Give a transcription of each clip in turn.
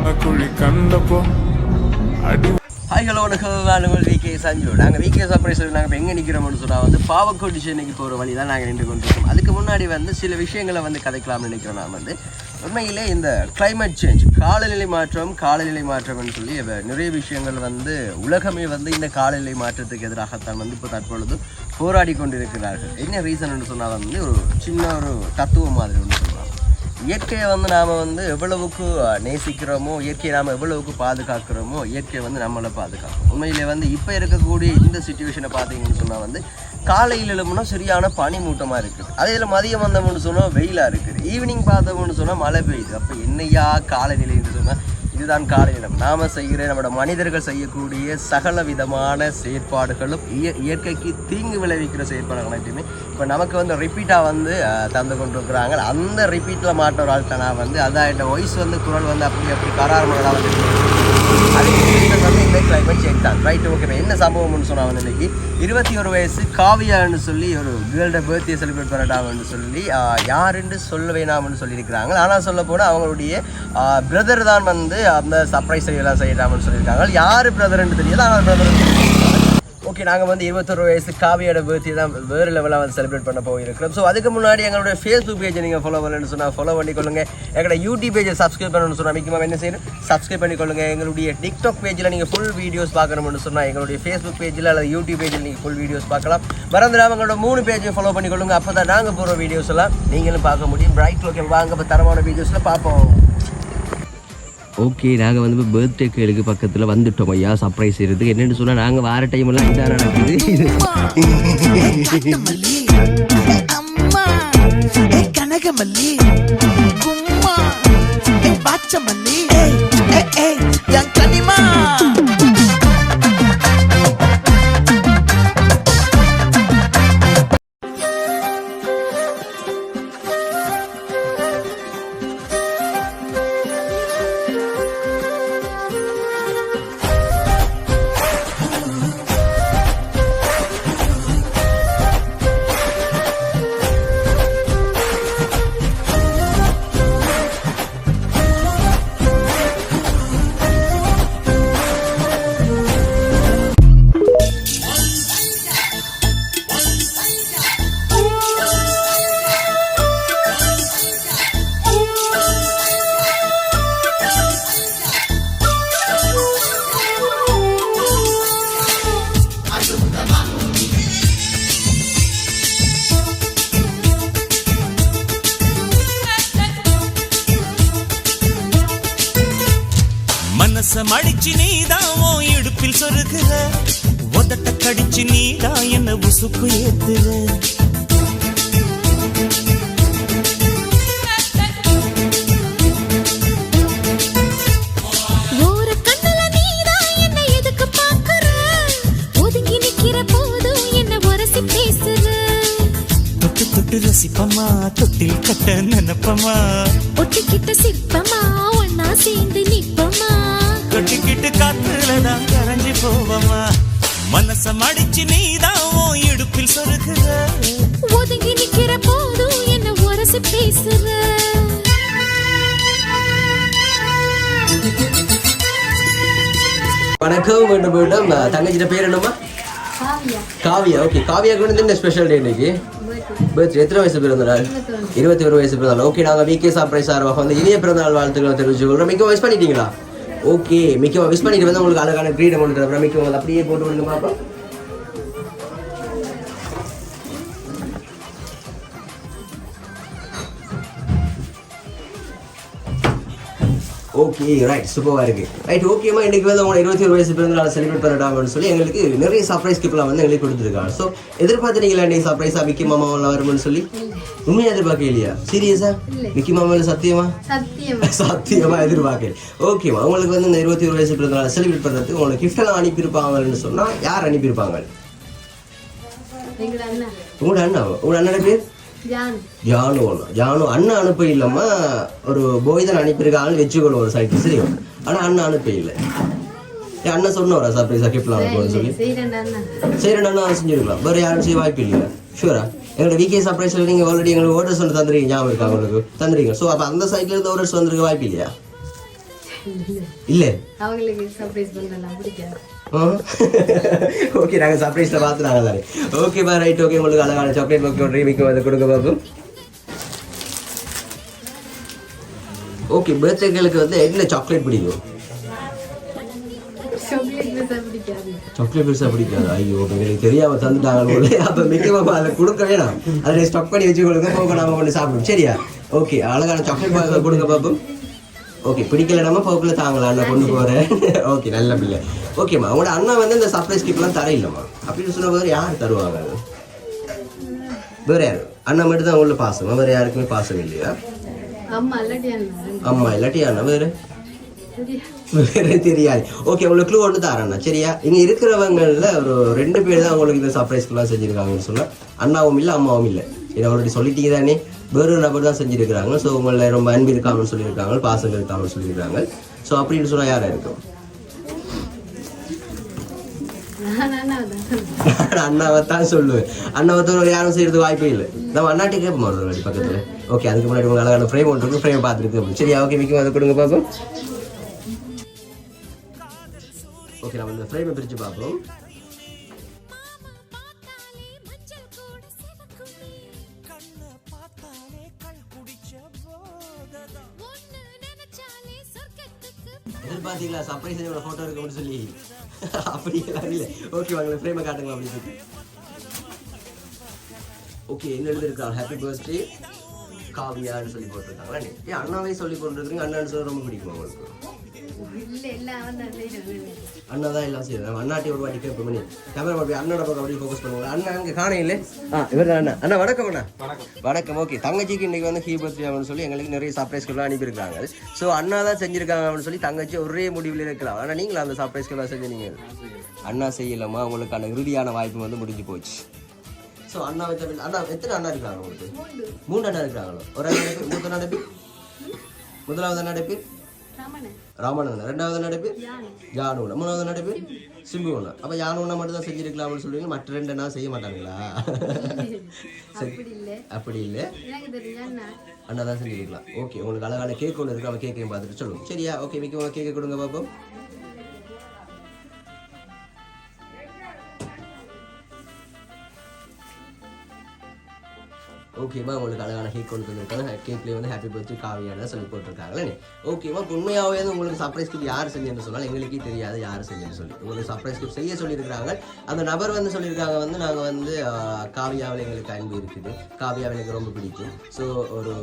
குழி கண்டப்போ அடி. Hi hello வணக்கம், விகே சஞ்சு. நாங்கள் விகே சர்ப்ரைஸில் நாங்கள் இப்போ எங்கே நிற்கிறோம்னு சொன்னால் வந்து பாவக்கோடு சென்னைக்கு போகிற வழி தான் நாங்கள் நின்று கொண்டிருக்கோம். அதுக்கு முன்னாடி வந்து சில விஷயங்களை வந்து கதைக்கலாம்னு நினைக்கிறோம். நான் வந்து உண்மையிலே இந்த கிளைமேட் சேஞ்ச், காலநிலை மாற்றம்னு சொல்லி நிறைய விஷயங்கள் வந்து உலகமே வந்து இந்த காலநிலை மாற்றத்துக்கு எதிராகத்தான் வந்து இப்போ தற்பொழுது போராடி கொண்டிருக்கிறார்கள். என்ன ரீசன் சொன்னால் வந்து ஒரு சின்ன ஒரு தத்துவம் மாதிரி ஒன்று சொல்லலாம். இயற்கையை வந்து நாம் வந்து எவ்வளவுக்கு நேசிக்கிறோமோ, இயற்கையை நாம் எவ்வளவுக்கு பாதுகாக்கிறோமோ, இயற்கையை வந்து நம்மளை பாதுகாக்கும். உண்மையிலே வந்து இப்போ இருக்கக்கூடிய இந்த சிச்சுவேஷனை பார்த்தீங்கன்னு சொன்னால் வந்து காலையில் எழுப்புனா சரியான பனி மூட்டமாக இருக்குது. அதே மதியம் வந்தோம்னு சொன்னால் வெயிலாக இருக்குது. ஈவினிங் பார்த்தோம்னு சொன்னால் மழை பெய்யுது. அப்போ என்னையா காலநிலைன்னு சொன்னால் இதுதான் காலநிலம். நாம் செய்கிற நம்மளோட மனிதர்கள் செய்யக்கூடிய சகல விதமான செயற்பாடுகளும் இயற்கைக்கு தீங்கு விளைவிக்கிற செயற்பாடுகள் அனைத்துமே இப்போ நமக்கு வந்து ரிப்பீட்டாக வந்து தந்து கொண்டிருக்கிறாங்க. அந்த ரிப்பீட்டில் மாற்ற ஒரு ஆள்கிட்ட நான் வந்து அதான் என் வாய்ஸ் வந்து குரல் வந்து அப்படி கராரமாக வந்து அதுக்கு வந்து இந்த கிளைமேட் சேஞ்ச் தான். Right, okay. என்ன சம்பவம்னு சொன்னால் வந்து இன்னைக்கு 21 வயசு காவியான்னு சொல்லி ஒரு கேர்ள்ட பர்த்டே செலிப்ரேட் பண்ணட்டாங்கன்னு சொல்லி யாருன்னு சொல்ல வேணாம்னு சொல்லியிருக்கிறாங்க. ஆனால் சொல்ல போனால் அவங்களுடைய பிரதர் தான் வந்து அந்த சர்ப்ரைஸ் எல்லாம் செய்யலாம்னு சொல்லியிருக்காங்க. யார் பிரதர்ன்னு தெரியல, ஆனால் பிரதர். ஓகே, நாங்கள் வந்து 21 வயசு காவியோட பர்த்டே தான் வேறு லெவலாக வந்து செலிப்ரேட் பண்ண போயிருக்கிறோம். ஸோ அதுக்கு முன்னாடி எங்களுடைய ஃபேஸ்புக் பேஜை நீங்கள் ஃபாலோ பண்ணணும்னு சொன்னால் ஃபாலோ பண்ணிக்கொள்ளுங்க. எங்களோட யூடியூப் பேஜை சப்ஸ்கிரைப் பண்ணணும்னு சொன்னால் முக்கியமாக என்ன செய்யணும், சப்ஸ்கிரைப் பண்ணிக்கொள்ளுங்க. எங்களுடைய டிக்டாக் பேஜில் நீங்கள் ஃபுல் வீடியோஸ் பார்க்கணும்னு சொன்னால் எங்களுடைய ஃபேஸ்புக் பேஜில் அல்லது யூடியூப் பேஜில் நீங்கள் ஃபுல் வீடியோஸ் பார்க்கலாம். மறந்துடாம எங்களோட 3 பேஜையும் ஃபாலோ பண்ணிக்கொள்ளுங்க. அப்போ தான் நாங்கள் போகிற வீடியோஸ் எல்லாம் நீங்களும் பார்க்க முடியும். ரைட், ஓகே, வாங்க இப்போ தரமான வீடியோஸில் பார்ப்போம். ஓகே, நாங்கள் வந்து இப்போ பர்த்டே கேளுக்கு பக்கத்தில் வந்துட்டோம் ஐயா. சர்ப்ரைஸ் இருக்குது. என்னென்னு சொன்னால் நாங்கள் வார டைமெல்லாம் இதாக நடக்குது. கனகமல்லி பாச்சமல்லி கனிமா மடிச்சு நீதாவோ இடுப்பில் சொருகுற, உதட்ட கடிச்சு நீதா என்ன உசுக்கு ஏத்துற. ஒரு கண்ணுல நீதா என்ன எதுக்கு பாக்குற, ஒதுங்கி நிக்கிற போதும் என்ன உரசி பேசுற. தொட்டு தொட்டு ரசிப்பமா, தொட்டில் கட்ட நினைப்பமா, ஒட்டிக்கிட்ட சிற்பமா ஒன்னா சேர்ந்து நிப்பமா, கொட்டிக்கிட்டு காத்துலதான் கரைஞ்சி போவமா. மனச மடிச்சு நீதாவோ இடுப்பில் சொருகுற, ஒதுங்கி நிக்கிற போதும் என்ன உரசி பேசுற. வணக்கம், மீண்டும் மீண்டும். தங்கச்சிட்ட பேர் என்னம்மா? காவியா. ஓகே, காவியாவுக்கு வந்து என்ன ஸ்பெஷல் டே இன்னைக்கு? பர்த்டே. எத்தனை வயசு பிறந்தநாள்? 21 வயசு பிறந்தநாள். ஓகே, நாங்கள் விகே சர்ப்ரைஸ் சார்பாக வந்து இனிய பிறந்தநாள் வாழ்த்துக்களை தெரிவிச்சுக்கொள்கிறோம். மிக்க விஷ் பண்ணிட்டீங்களா? ஓகே, மிக்க விஷ் பண்ணிட்டு வந்து உங்களுக்கு அழகான கிரீடம் கொண்டு தரேன். மிக்க வந்து அப்படியே போட்டு விடுங்க பார்ப்போம். ஓகே, ரைட், சூப்பராக இருக்குது. ரைட், ஓகேம்மா. இன்றைக்கி வந்து அவங்க 21 வயசு பிறந்தநாள் செலிப்ரேட் பண்ணட்டாங்கன்னு சொல்லி எங்களுக்கு நிறைய சர்ப்ரைஸ் கிப்லாம் வந்து எங்களுக்கு கொடுத்துருக்காங்க. ஸோ எதிர்பார்த்துட்டீங்களா இன்றைக்கி சர்ப்ரைஸாக மிக்கி மாமாவெல்லாம் வரும்னு சொல்லி? உண்மையாக எதிர்பார்க்க இல்லையா? சீரியஸா? மிக்கி மாமாவில் சத்தியமா எதிர்பார்க்கல. ஓகேம்மா, உங்களுக்கு வந்து இந்த 21 வயசு பிறந்தநாள் செலிப்ரேட் பண்ணுறதுக்கு உங்களுக்கு கிஃப்டெல்லாம் அனுப்பியிருப்பாங்கன்னு சொன்னால் யார் அனுப்பியிருப்பாங்க? உங்களோட அண்ணா. உங்களோட அண்ணோட பேர் ஜானு. அண்ணன் அனுப்ப இல்லாமல் ஒரு போய் தான் அனுப்பியிருக்காங்கன்னு வச்சுக்கணும் ஒரு சைட்டு, சரியும். ஆனால் அண்ணன் அனுப்ப இல்லை. என் அண்ணன் சொன்னவரா சர்ப்ரைஸாக கிஃப்ட்லாம் அனுப்புவோம்னு சொல்லி? சரி, அண்ணா செஞ்சுருக்கலாம். வேறு யாரும் செய்ய வாய்ப்பு இல்லை. ஷூரா? எங்களோட விகே சர்ப்ரைஸில் நீங்கள் ஆல்ரெடி எங்களுக்கு ஓர்டர்ஸ் ஒன்று தந்துருக்கீங்க, ஞாபகம் இருக்கா உங்களுக்கு? தந்துருக்கீங்க. ஸோ அப்போ அந்த சைட்லேருந்து ஓர்டர்ஸ் வந்துருக்க வாய்ப்பு இல்லையா? இல்ல அவங்களுக்கு சர்ப்ரைஸ் பண்ணலாம் பிடிக்காது. ஓகே நாங்கள் சர்ப்ரைஸில் பார்த்துனாங்க தானே. ஓகேப்பா ரைட். ஓகே உங்களுக்கு அழகான சாக்லேட் ஓகே ஒன்று ரீமிக்கு வந்து கொடுக்க பார்ப்போம். ஓகே பர்த்டேகளுக்கு வந்து என்ன சாக்லேட் பிடிக்கும்? சாக்லேட் பெருசாக பிடிக்காது. ஐயோ எனக்கு தெரியாமல் தந்துட்டாங்க. அப்போ மிக்கமாக அதில் கொடுக்க வேணாம், அதில் ஸ்டாக் பண்ணி வச்சு கொடுங்க, போக நாம கொண்டு சாப்பிடும். சரியா? ஓகே அழகான சாக்லேட் கொடுங்க பார்ப்போம். ஓகே பிடிக்கல நம்ம போக்கில் தாங்களா அண்ணா கொண்டு போகிறேன். ஓகே நல்ல பிள்ளை. ஓகேம்மா உங்களோட அண்ணா வந்து இந்த சர்ப்ரைஸ் கிஃப்ட்லாம் தர இல்லைம்மா அப்படின்னு சொன்ன போது யார் தருவாங்க? வேறு யார்? அண்ணா மட்டும் தான் உள்ள பாசம், வேறு யாருக்குமே பாசம் இல்லையா? அம்மா இல்லாட்டி அண்ணா வேறு வேறு தெரியாது. ஓகே உங்களுக்கு க்ளூ ஒன்று தரேண்ணா. சரியா? இங்கே இருக்கிறவங்களில் ஒரு 2 பேர் தான் உங்களுக்கு இந்த சர்ப்ரைஸ்க்கெல்லாம் செஞ்சுருக்காங்கன்னு சொன்னால் அண்ணாவும் இல்லை அம்மாவும் இல்லை. இதை ஆல்ரெடி சொல்லிட்டீங்க தானே. வேறு நபர் தான் செஞ்சுருக்கிறாங்க. ஸோ உங்களை ரொம்ப அன்பு இருக்காமல் சொல்லியிருக்காங்க, பாசம் இருக்காமல் சொல்லியிருக்காங்க. ஸோ அப்படின்னு சொன்னால் யாராக இருக்கும்? அண்ணாவை தான் சொல்லுவேன். அண்ணாவை தவிர யாரும் செய்யறதுக்கு வாய்ப்பே இல்லை. நம்ம அண்ணாட்டே கேட்போம் ஒரு வாட்டி பக்கத்தில். ஓகே அதுக்கு முன்னாடி உங்கள் அழகான ஃப்ரேம் ஒன்று இருக்கு, ஃப்ரேம் பார்த்துருக்கு. சரியா? ஓகே மிக்க அதை கொடுங்க பார்ப்போம். ஓகே நம்ம இந்த ஃப்ரேமை பிரித்து பார்ப்போம். எதிர்பார்த்தீங்களா சர்ப்ரைஸ் ஃபோட்டோ இருக்குன்னு சொல்லி? அப்படி எல்லாம் இல்லை. ஓகே வாங்க ஃப்ரேமை காட்டுங்க அப்படின்னு சொல்லி. ஓகே என்ன எழுதிருக்காங்க? ஹாப்பி பர்த்டே காவியான்னு சொல்லி போட்டிருக்காங்களா? ஏன் அண்ணாவே சொல்லி போட்டுருக்கீங்க? அண்ணான்னு சொல்ல ரொம்ப பிடிக்குமா உங்களுக்கு? அண்ணா தான் எல்லாம் செய்யறேன். அண்ணாட்டி ஒரு வாட்டி கேட்போம் பண்ணி கேமரா அப்படி அண்ணோட பக்கம் அப்படி ஃபோக்கஸ் பண்ணுவாங்க. அண்ணா அங்கே காணே இல்லை. இவர் தான் அண்ணா. அண்ணா வணக்கம். அண்ணா வணக்கம். ஓகே தங்கச்சிக்கு இன்னைக்கு வந்து ஹீ பர்த்டே அப்படின்னு சொல்லி எங்களுக்கு நிறைய சர்ப்ரைஸ்கெல்லாம் அனுப்பியிருக்காங்க. ஸோ அண்ணா தான் செஞ்சிருக்காங்க அப்படின்னு சொல்லி தங்கச்சி ஒரே முடிவில் இருக்கலாம். ஆனால் நீங்களும் அந்த சர்ப்ரைஸ்கெல்லாம் செஞ்சீங்க. அண்ணா செய்யலாமா? உங்களுக்கான இறுதியான வாய்ப்பு வந்து முடிஞ்சு போச்சு. ஸோ அண்ணா வச்ச அண்ணா எத்தனை அண்ணா இருக்கிறாங்க உங்களுக்கு? 3 அண்ணா இருக்கிறாங்களோ? ஒரு அண்ணா மூத்த நடப்பு, முதலாவது நடப்பு ராமண்ணன், 2வது நடப்பு யானு, 3வது நடப்பு சிம்பு ஒண்ணா. அப்ப யானு ஒண்ணா மட்டும் தான் செஞ்சிருக்கலாம்னு சொல்லுவீங்க, மற்ற 2 அண்ணா செய்ய மாட்டாங்களா? அப்படி இல்லை, அண்ணா தான் செஞ்சிருக்கலாம். ஓகே உங்களுக்கு அழகான கேக் ஒன்று இருக்கு, அவன் கேக்கையும் பார்த்துட்டு சொல்லுங்க. சரியா? ஓகே மிக்க கேக்கை கொடுங்க பார்ப்போம். ஓகேவா உங்களுக்கு அழகான கேக் கொண்டு வந்துருக்காங்க. கேக்லேயே வந்து ஹாப்பி பர்த்டே காவியான சொல்லி போட்டிருக்காங்களே. ஓகேவா உண்மையாகவே உங்களுக்கு சர்ப்ரைஸ் கிஃப்ட் யார் செஞ்சேன்னு சொன்னால் எங்களுக்கே தெரியாது யார் செஞ்சேன்னு சொல்லி. உங்களுக்கு சர்ப்ரைஸ் கிஃப்ட் செய்ய சொல்லியிருக்கிறாங்க. அந்த நபர் வந்து சொல்லியிருக்காங்க வந்து நாங்கள் வந்து காவியாவில் எங்களுக்கு அன்பு இருக்குது, காவியாவில் எனக்கு ரொம்ப பிடிக்கும். ஸோ ஒரு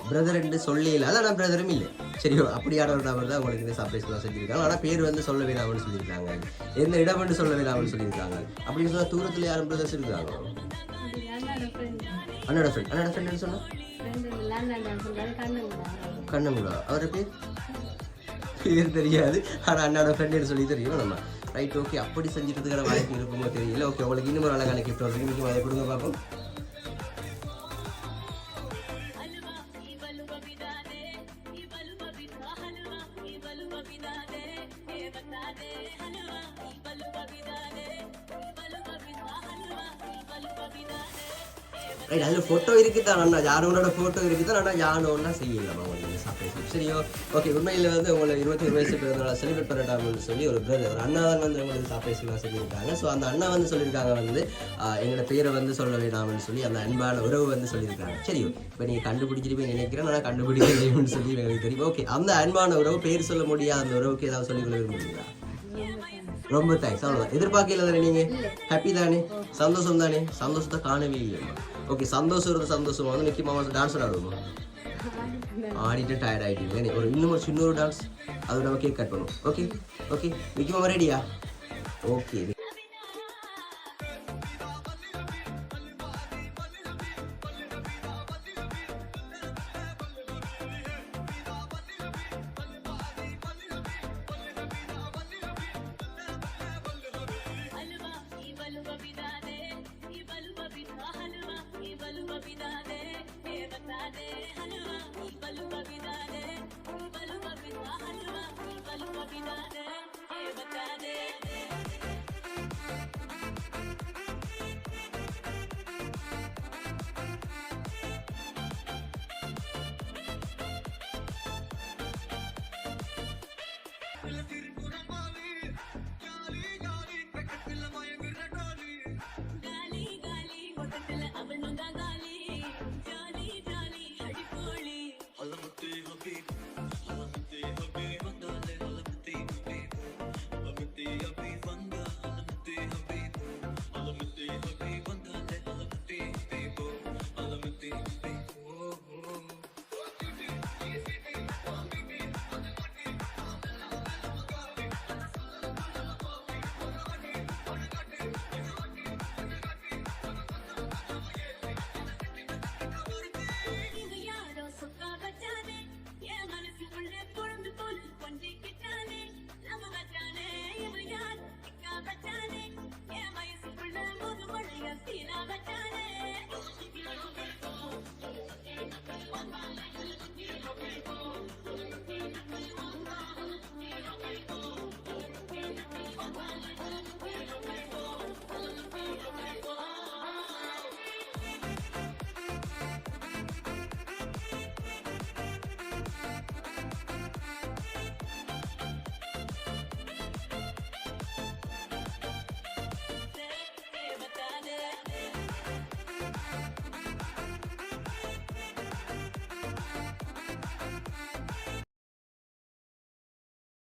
பிரதர் என்று சொல்லி இல்லை, அதான் நான் பிரதரும் இல்லை. சரியோ அப்படியான ஒரு நபர் தான் உங்களுக்கு இந்த சர்ப்ரைஸ்லாம் செஞ்சுருக்காங்க. ஆனால் பேர் வந்து சொல்ல வேணாம்னு சொல்லியிருக்காங்க, எந்த இடம் வந்து சொல்ல வேணாம்னு சொல்லியிருக்காங்க. அப்படின்னு சொன்னால் தூரத்தில் யாரும் பிரதர்ஸ் இருக்காங்க? அண்ணோட ஃப்ரெண்ட். அண்ணோட ஃப்ரெண்ட் சொன்னா கண்ணமுடா. அவரை பேர் தெரியாது, ஆனால் அண்ணோட ஃப்ரெண்ட் சொல்லி தெரியும் நம்ம. ரைட் ஓகே அப்படி செஞ்சுட்டு வாய்ப்பு இருக்குமோ தெரியல. ஓகே உங்களுக்கு இன்னும் ஒரு அழகான கிஃப்ட் வந்து இன்னைக்கு அதை கொடுங்க பார்ப்போம். ரைட் அதில் ஃபோட்டோ இருக்குது தான் அண்ணா, யானோட ஃபோட்டோ இருக்குது தான். ஆனால் யானோன்னா செய்யலாமா உங்களுக்கு சர்ப்ரைஸ்? சரியோ ஓகே. உண்மையில் வந்து உங்களை 21 வயசு பிறந்தநாளை செலிப்ரேட் பண்ணட்டாங்கன்னு சொல்லி ஒரு பிரதர் ஒரு அண்ணா தான் வந்து உங்களுக்கு சர்ப்ரைஸ்லாம் செஞ்சுருக்காங்க. ஸோ அந்த அண்ணா வந்து சொல்லியிருக்காங்க வந்து எங்களோட பேரை வந்து சொல்ல வேண்டாம்னு சொல்லி அந்த அன்பான உறவு வந்து சொல்லியிருக்காங்க. சரியோ இப்போ நீங்கள் கண்டுபிடிச்சிருப்பீங்க நினைக்கிறேன், ஆனால் கண்டுபிடிக்கலைன்னு சொல்லி எங்களுக்கு தெரியும். ஓகே அந்த அன்பான உறவு பேர் சொல்ல முடியாது அந்த உறவுக்கு ஏதாவது சொல்லிக்கொள்ள விரும்புகிறீங்களா? ரொம்ப தேங்க்ஸ். அவ்வளோதான். எதிர்பார்க்கல தானே நீங்கள்? ஹாப்பி தானே? சந்தோஷம் தானே? சந்தோஷத்தை காணவே இல்லைம்மா. ஓகே சந்தோஷம் இருந்த சந்தோஷமா வந்து நிக்கி மாமா டான்ஸ் ஆடுவோம். ஆடிட்டு டயர்ட் ஆகிட்டீங்க. ஒரு இன்னும் சின்ன ஒரு டான்ஸ் அது நம்ம கேக் கட் பண்ணுவோம். ஓகே ஓகே நிக்கி மாமா ரெடியா? ஓகே மாப்பிள்ளை திரு